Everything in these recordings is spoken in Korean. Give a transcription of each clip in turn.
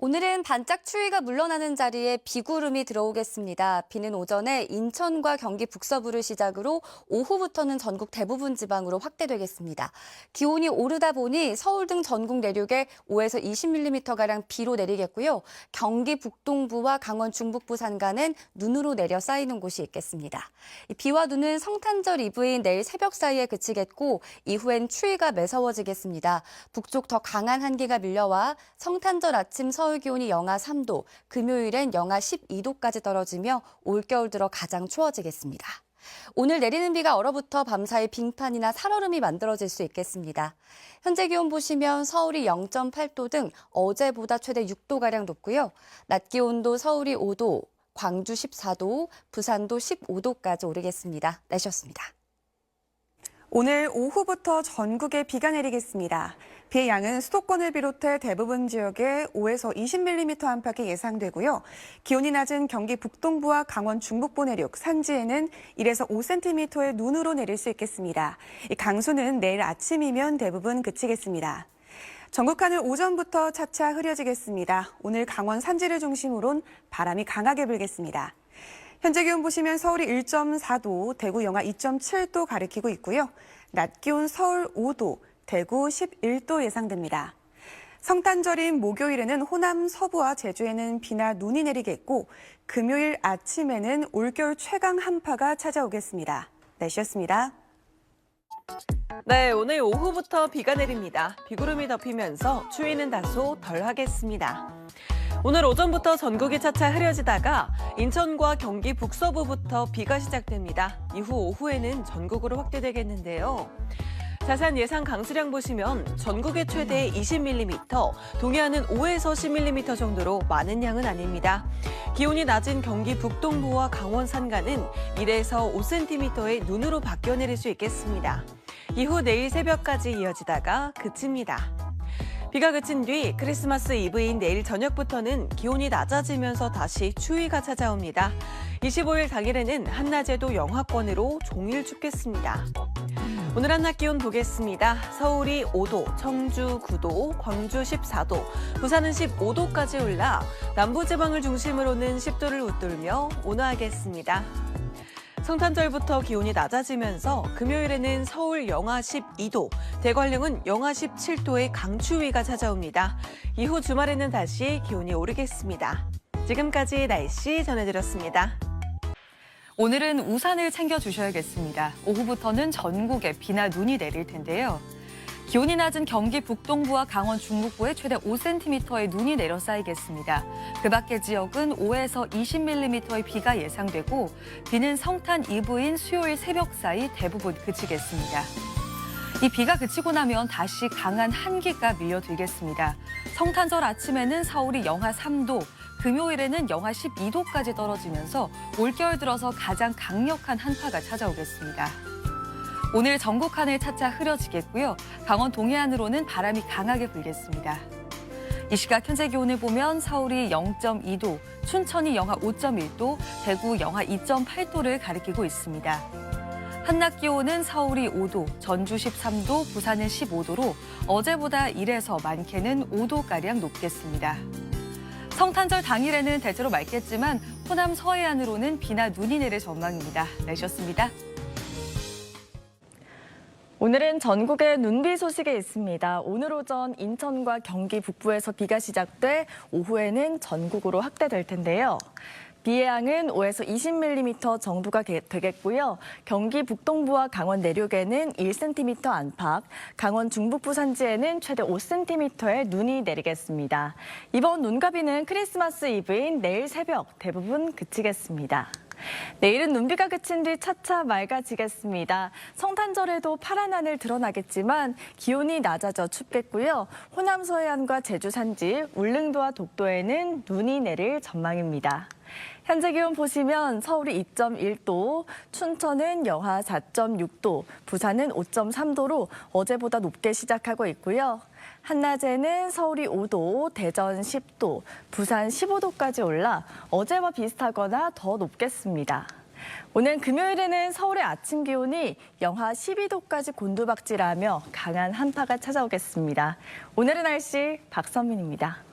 오늘은 반짝 추위가 물러나는 자리에 비구름이 들어오겠습니다. 비는 오전에 인천과 경기 북서부를 시작으로 오후부터는 전국 대부분 지방으로 확대되겠습니다. 기온이 오르다 보니 서울 등 전국 내륙에 5에서 20mm가량 비로 내리겠고요. 경기 북동부와 강원 중북부 산간은 눈으로 내려 쌓이는 곳이 있겠습니다. 비와 눈은 성탄절 이브인 내일 새벽 사이에 그치겠고 이후엔 추위가 매서워지겠습니다. 북쪽 더 강한 한기가 밀려와 성탄절 아침 서울 기온이 영하 3도, 금요일엔 영하 12도까지 떨어지며 올겨울 들어 가장 추워지겠습니다. 오늘 내리는 비가 얼어붙어 밤사이 빙판이나 살얼음이 만들어질 수 있겠습니다. 현재 기온 보시면 서울이 0.8도 등 어제보다 최대 6도가량 높고요. 낮 기온도 서울이 5도, 광주 14도, 부산도 15도까지 오르겠습니다. 날씨였습니다. 오늘 오후부터 전국에 비가 내리겠습니다. 비의 양은 수도권을 비롯해 대부분 지역에 5에서 20mm 안팎이 예상되고요. 기온이 낮은 경기 북동부와 강원 중북부 내륙, 산지에는 1에서 5cm의 눈으로 내릴 수 있겠습니다. 이 강수는 내일 아침이면 대부분 그치겠습니다. 전국 하늘 오전부터 차차 흐려지겠습니다. 오늘 강원 산지를 중심으론 바람이 강하게 불겠습니다. 현재 기온 보시면 서울이 1.4도, 대구 영하 2.7도 가리키고 있고요. 낮 기온 서울 5도, 대구 11도 예상됩니다. 성탄절인 목요일에는 호남 서부와 제주에는 비나 눈이 내리겠고 금요일 아침에는 올겨울 최강 한파가 찾아오겠습니다. 날씨였습니다. 네, 오늘 오후부터 비가 내립니다. 비구름이 덮이면서 추위는 다소 덜하겠습니다. 오늘 오전부터 전국이 차차 흐려지다가 인천과 경기 북서부부터 비가 시작됩니다. 이후 오후에는 전국으로 확대되겠는데요. 자세한 예상 강수량 보시면 전국의 최대 20mm, 동해안은 5에서 10mm 정도로 많은 양은 아닙니다. 기온이 낮은 경기 북동부와 강원 산간은 1에서 5cm의 눈으로 바뀌어 내릴 수 있겠습니다. 이후 내일 새벽까지 이어지다가 그칩니다. 비가 그친 뒤 크리스마스 이브인 내일 저녁부터는 기온이 낮아지면서 다시 추위가 찾아옵니다. 25일 당일에는 한낮에도 영하권으로 종일 춥겠습니다. 오늘 한낮 기온 보겠습니다. 서울이 5도, 청주 9도, 광주 14도, 부산은 15도까지 올라 남부지방을 중심으로는 10도를 웃돌며 온화하겠습니다. 성탄절부터 기온이 낮아지면서 금요일에는 서울 영하 12도, 대관령은 영하 17도의 강추위가 찾아옵니다. 이후 주말에는 다시 기온이 오르겠습니다. 지금까지 날씨 전해드렸습니다. 오늘은 우산을 챙겨주셔야겠습니다. 오후부터는 전국에 비나 눈이 내릴 텐데요. 기온이 낮은 경기 북동부와 강원 중북부에 최대 5cm의 눈이 내려 쌓이겠습니다. 그 밖의 지역은 5에서 20mm의 비가 예상되고 비는 성탄 이브인 수요일 새벽 사이 대부분 그치겠습니다. 이 비가 그치고 나면 다시 강한 한기가 밀려들겠습니다. 성탄절 아침에는 서울이 영하 3도, 금요일에는 영하 12도까지 떨어지면서 올겨울 들어서 가장 강력한 한파가 찾아오겠습니다. 오늘 전국 하늘 차차 흐려지겠고요. 강원 동해안으로는 바람이 강하게 불겠습니다. 이 시각 현재 기온을 보면 서울이 0.2도, 춘천이 영하 5.1도, 대구 영하 2.8도를 가리키고 있습니다. 한낮 기온은 서울이 5도, 전주 13도, 부산은 15도로 어제보다 1에서 많게는 5도가량 높겠습니다. 성탄절 당일에는 대체로 맑겠지만 호남 서해안으로는 비나 눈이 내릴 전망입니다. 날씨였습니다. 오늘은 전국에 눈비 소식이 있습니다. 오늘 오전 인천과 경기 북부에서 비가 시작돼 오후에는 전국으로 확대될 텐데요. 비의 양은 5에서 20mm 정도가 되겠고요. 경기 북동부와 강원 내륙에는 1cm 안팎, 강원 중북부 산지에는 최대 5cm의 눈이 내리겠습니다. 이번 눈과 비는 크리스마스 이브인 내일 새벽 대부분 그치겠습니다. 내일은 눈비가 그친 뒤 차차 맑아지겠습니다. 성탄절에도 파란 하늘 드러나겠지만 기온이 낮아져 춥겠고요. 호남 서해안과 제주 산지, 울릉도와 독도에는 눈이 내릴 전망입니다. 현재 기온 보시면 서울이 2.1도, 춘천은 영하 4.6도, 부산은 5.3도로 어제보다 높게 시작하고 있고요. 한낮에는 서울이 5도, 대전 10도, 부산 15도까지 올라 어제와 비슷하거나 더 높겠습니다. 오늘 금요일에는 서울의 아침 기온이 영하 12도까지 곤두박질하며 강한 한파가 찾아오겠습니다. 오늘의 날씨 박선민입니다.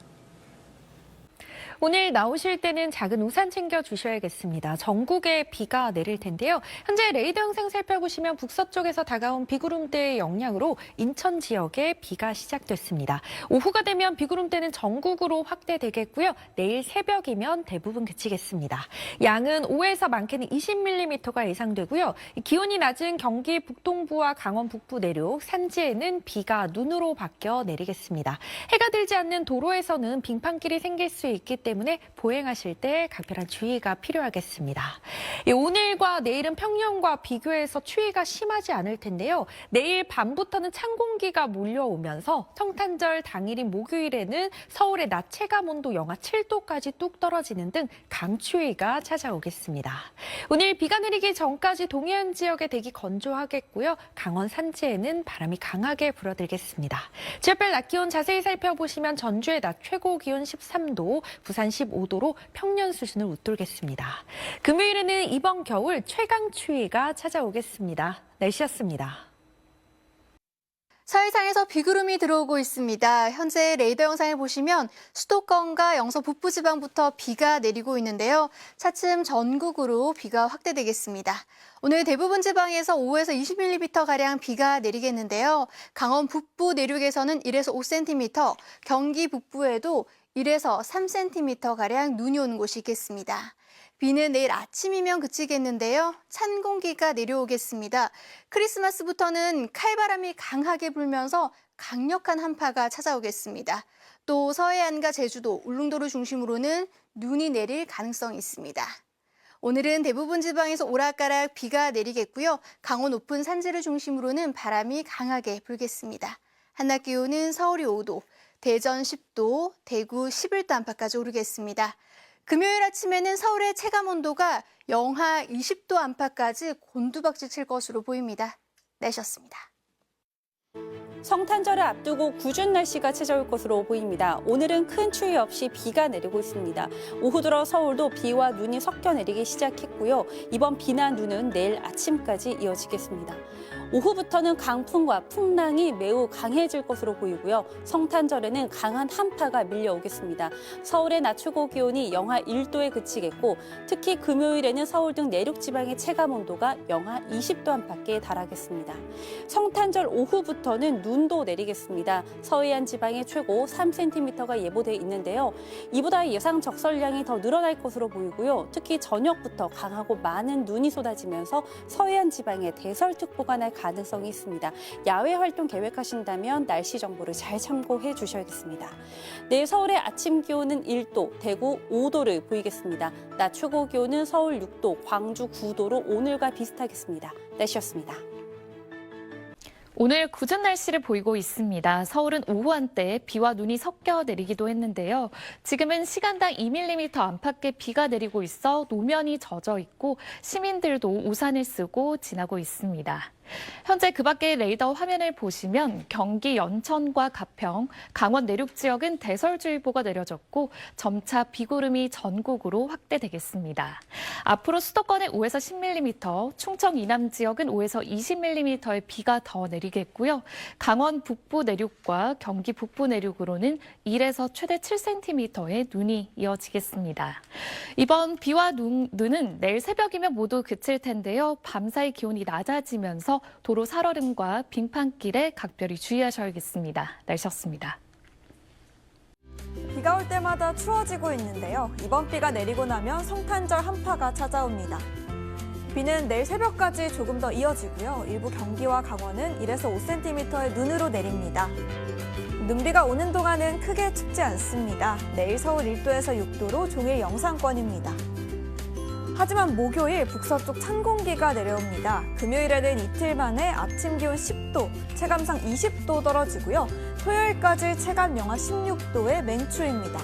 오늘 나오실 때는 작은 우산 챙겨 주셔야겠습니다. 전국에 비가 내릴 텐데요. 현재 레이더 영상 살펴보시면 북서쪽에서 다가온 비구름대의 영향으로 인천 지역에 비가 시작됐습니다. 오후가 되면 비구름대는 전국으로 확대되겠고요. 내일 새벽이면 대부분 그치겠습니다. 양은 5에서 많게는 20mm가 예상되고요. 기온이 낮은 경기 북동부와 강원 북부 내륙, 산지에는 비가 눈으로 바뀌어 내리겠습니다. 해가 들지 않는 도로에서는 빙판길이 생길 수 있기 때문에 보행하실 때 각별한 주의가 필요하겠습니다. 오늘과 내일은 평년과 비교해서 추위가 심하지 않을 텐데요. 내일 밤부터는 찬 공기가 몰려오면서 성탄절 당일인 목요일에는 서울의 낮 체감 온도 영하 7도까지 뚝 떨어지는 등 강추위가 찾아오겠습니다. 오늘 비가 내리기 전까지 동해안 지역의 대기 건조하겠고요. 강원 산지에는 바람이 강하게 불어들겠습니다. 지역별 낮 기온 자세히 살펴보시면 전주의 낮 최고 기온 13도, 부산 15도로 평년 수준을 웃돌겠습니다. 금요일에는 이번 겨울 최강 추위가 찾아오겠습니다. 날씨였습니다. 서해상에서 비구름이 들어오고 있습니다. 현재 레이더 영상을 보시면 수도권과 영서 북부지방부터 비가 내리고 있는데요. 차츰 전국으로 비가 확대되겠습니다. 오늘 대부분 지방에서 5에서 20mm가량 비가 내리겠는데요. 강원 북부 내륙에서는 1에서 5cm, 경기 북부에도 1에서 3cm가량 눈이 오는 곳이 있겠습니다. 비는 내일 아침이면 그치겠는데요. 찬 공기가 내려오겠습니다. 크리스마스부터는 칼바람이 강하게 불면서 강력한 한파가 찾아오겠습니다. 또 서해안과 제주도, 울릉도를 중심으로는 눈이 내릴 가능성이 있습니다. 오늘은 대부분 지방에서 오락가락 비가 내리겠고요. 강원 높은 산지를 중심으로는 바람이 강하게 불겠습니다. 한낮 기온은 서울이 5도, 대전 10도, 대구 11도 안팎까지 오르겠습니다. 금요일 아침에는 서울의 체감 온도가 영하 20도 안팎까지 곤두박질 칠 것으로 보입니다. 날씨였습니다. 성탄절을 앞두고 궂은 날씨가 찾아올 것으로 보입니다. 오늘은 큰 추위 없이 비가 내리고 있습니다. 오후 들어 서울도 비와 눈이 섞여 내리기 시작했고요. 이번 비나 눈은 내일 아침까지 이어지겠습니다. 오후부터는 강풍과 풍랑이 매우 강해질 것으로 보이고요. 성탄절에는 강한 한파가 밀려오겠습니다. 서울의 낮 최고 기온이 영하 1도에 그치겠고 특히 금요일에는 서울 등 내륙 지방의 체감 온도가 영하 20도 안팎에 달하겠습니다. 성탄절 오후부터는 눈도 내리겠습니다. 서해안 지방의 최고 3cm가 예보돼 있는데요. 이보다 예상 적설량이 더 늘어날 것으로 보이고요. 특히 저녁부터 강하고 많은 눈이 쏟아지면서 서해안 지방에 대설특보가 날 가능성이 있습니다. 야외 활동 계획하신다면 날씨 정보를 잘 참고해 주셔야겠습니다. 내일 서울의 아침 기온은 1도, 대구 5도를 보이겠습니다. 낮 최고 기온은 서울 6도, 광주 9도로 오늘과 비슷하겠습니다. 날씨였습니다. 오늘 궂은 날씨를 보이고 있습니다. 서울은 오후 한때 비와 눈이 섞여 내리기도 했는데요. 지금은 시간당 2mm 안팎의 비가 내리고 있어 노면이 젖어 있고 시민들도 우산을 쓰고 지나고 있습니다. 현재 그 밖의 레이더 화면을 보시면 경기 연천과 가평, 강원 내륙 지역은 대설주의보가 내려졌고 점차 비구름이 전국으로 확대되겠습니다. 앞으로 수도권에 5에서 10mm, 충청 이남 지역은 5에서 20mm의 비가 더 내리겠고요. 강원 북부 내륙과 경기 북부 내륙으로는 1에서 최대 7cm의 눈이 이어지겠습니다. 이번 비와 눈은 내일 새벽이면 모두 그칠 텐데요. 밤사이 기온이 낮아지면서 도로 살얼음과 빙판길에 각별히 주의하셔야겠습니다. 날씨였습니다. 비가 올 때마다 추워지고 있는데요. 이번 비가 내리고 나면 성탄절 한파가 찾아옵니다. 비는 내일 새벽까지 조금 더 이어지고요. 일부 경기와 강원은 1에서 5cm의 눈으로 내립니다. 눈비가 오는 동안은 크게 춥지 않습니다. 내일 서울 1도에서 6도로 종일 영상권입니다. 하지만 목요일 북서쪽 찬 공기가 내려옵니다. 금요일에는 이틀 만에 아침 기온 10도, 체감상 20도 떨어지고요. 토요일까지 체감 영하 16도의 맹추위입니다.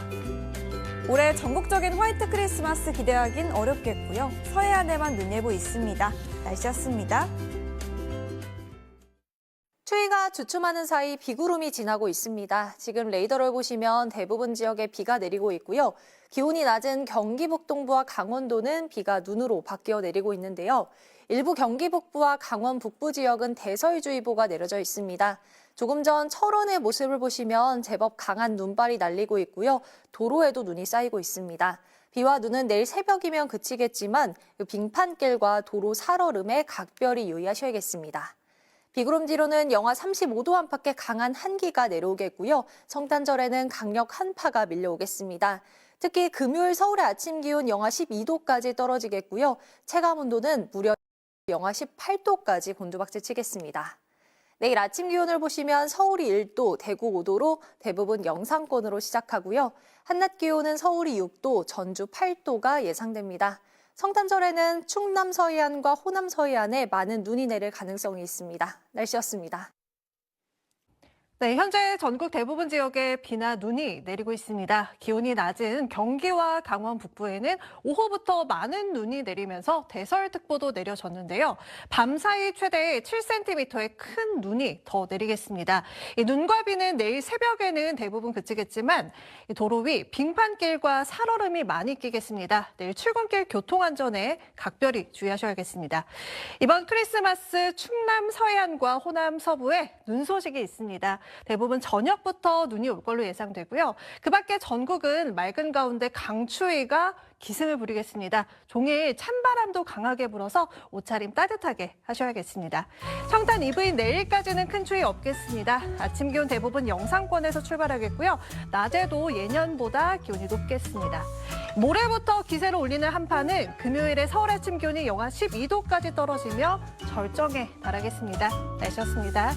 올해 전국적인 화이트 크리스마스 기대하긴 어렵겠고요. 서해안에만 눈 예보 있습니다. 날씨였습니다. 추위가 주춤하는 사이 비구름이 지나고 있습니다. 지금 레이더를 보시면 대부분 지역에 비가 내리고 있고요. 기온이 낮은 경기 북동부와 강원도는 비가 눈으로 바뀌어 내리고 있는데요. 일부 경기 북부와 강원 북부 지역은 대설주의보가 내려져 있습니다. 조금 전 철원의 모습을 보시면 제법 강한 눈발이 날리고 있고요. 도로에도 눈이 쌓이고 있습니다. 비와 눈은 내일 새벽이면 그치겠지만 빙판길과 도로 살얼음에 각별히 유의하셔야겠습니다. 비구름 뒤로는 영하 35도 안팎의 강한 한기가 내려오겠고요. 성탄절에는 강력 한파가 밀려오겠습니다. 특히 금요일 서울의 아침 기온 영하 12도까지 떨어지겠고요. 체감 온도는 무려 영하 18도까지 곤두박질 치겠습니다. 내일 아침 기온을 보시면 서울이 1도, 대구 5도로 대부분 영상권으로 시작하고요. 한낮 기온은 서울이 6도, 전주 8도가 예상됩니다. 성탄절에는 충남 서해안과 호남 서해안에 많은 눈이 내릴 가능성이 있습니다. 날씨였습니다. 네, 현재 전국 대부분 지역에 비나 눈이 내리고 있습니다. 기온이 낮은 경기와 강원 북부에는 오후부터 많은 눈이 내리면서 대설특보도 내려졌는데요. 밤사이 최대 7cm의 큰 눈이 더 내리겠습니다. 이 눈과 비는 내일 새벽에는 대부분 그치겠지만 도로 위 빙판길과 살얼음이 많이 끼겠습니다. 내일 출근길 교통안전에 각별히 주의하셔야겠습니다. 이번 크리스마스 충남 서해안과 호남 서부에 눈 소식이 있습니다. 대부분 저녁부터 눈이 올 걸로 예상되고요. 그 밖에 전국은 맑은 가운데 강추위가 기승을 부리겠습니다. 종일 찬바람도 강하게 불어서 옷차림 따뜻하게 하셔야겠습니다. 성탄 이브인 내일까지는 큰 추위 없겠습니다. 아침 기온 대부분 영상권에서 출발하겠고요. 낮에도 예년보다 기온이 높겠습니다. 모레부터 기세를 올리는 한파는 금요일에 서울 아침 기온이 영하 12도까지 떨어지며 절정에 달하겠습니다. 날씨였습니다.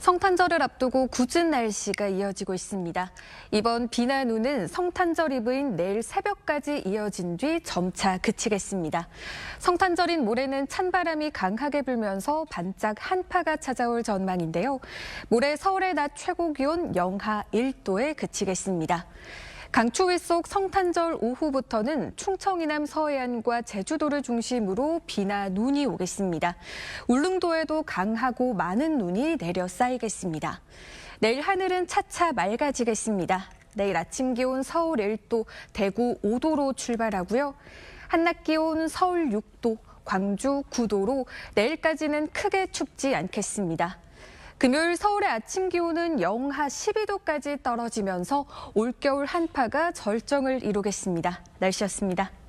성탄절을 앞두고 궂은 날씨가 이어지고 있습니다. 이번 비나 눈은 성탄절 이브인 내일 새벽까지 이어진 뒤 점차 그치겠습니다. 성탄절인 모레는 찬바람이 강하게 불면서 반짝 한파가 찾아올 전망인데요. 모레 서울의 낮 최고 기온 영하 1도에 그치겠습니다. 강추위 속 성탄절 오후부터는 충청 이남 서해안과 제주도를 중심으로 비나 눈이 오겠습니다. 울릉도에도 강하고 많은 눈이 내려 쌓이겠습니다. 내일 하늘은 차차 맑아지겠습니다. 내일 아침 기온 서울 1도, 대구 5도로 출발하고요. 한낮 기온 서울 6도, 광주 9도로 내일까지는 크게 춥지 않겠습니다. 금요일 서울의 아침 기온은 영하 12도까지 떨어지면서 올겨울 한파가 절정을 이루겠습니다. 날씨였습니다.